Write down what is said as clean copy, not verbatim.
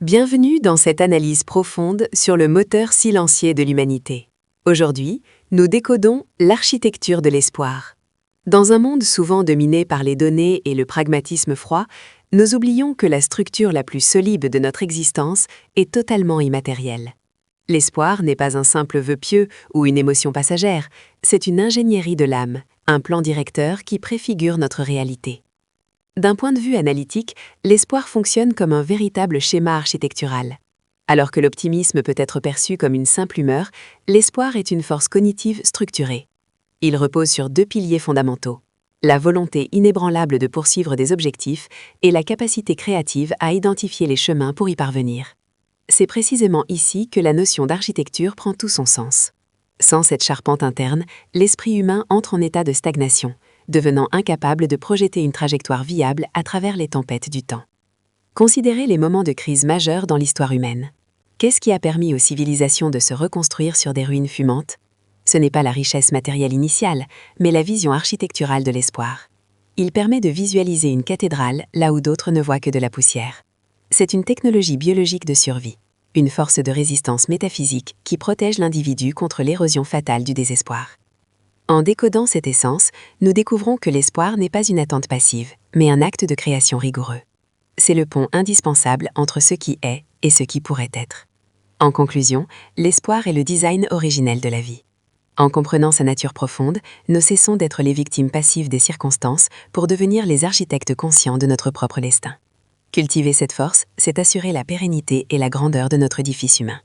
Bienvenue dans cette analyse profonde sur le moteur silencieux de l'humanité. Aujourd'hui, nous décodons l'architecture de l'espoir. Dans un monde souvent dominé par les données et le pragmatisme froid, nous oublions que la structure la plus solide de notre existence est totalement immatérielle. L'espoir n'est pas un simple vœu pieux ou une émotion passagère, c'est une ingénierie de l'âme, un plan directeur qui préfigure notre réalité. D'un point de vue analytique, l'espoir fonctionne comme un véritable schéma architectural. Alors que l'optimisme peut être perçu comme une simple humeur, l'espoir est une force cognitive structurée. Il repose sur deux piliers fondamentaux: la volonté inébranlable de poursuivre des objectifs et la capacité créative à identifier les chemins pour y parvenir. C'est précisément ici que la notion d'architecture prend tout son sens. Sans cette charpente interne, l'esprit humain entre en état de stagnation, devenant incapable de projeter une trajectoire viable à travers les tempêtes du temps. Considérez les moments de crise majeure dans l'histoire humaine. Qu'est-ce qui a permis aux civilisations de se reconstruire sur des ruines fumantes? Ce n'est pas la richesse matérielle initiale, mais la vision architecturale de l'espoir. Il permet de visualiser une cathédrale là où d'autres ne voient que de la poussière. C'est une technologie biologique de survie, une force de résistance métaphysique qui protège l'individu contre l'érosion fatale du désespoir. En décodant cette essence, nous découvrons que l'espoir n'est pas une attente passive, mais un acte de création rigoureux. C'est le pont indispensable entre ce qui est et ce qui pourrait être. En conclusion, l'espoir est le design originel de la vie. En comprenant sa nature profonde, nous cessons d'être les victimes passives des circonstances pour devenir les architectes conscients de notre propre destin. Cultiver cette force, c'est assurer la pérennité et la grandeur de notre édifice humain.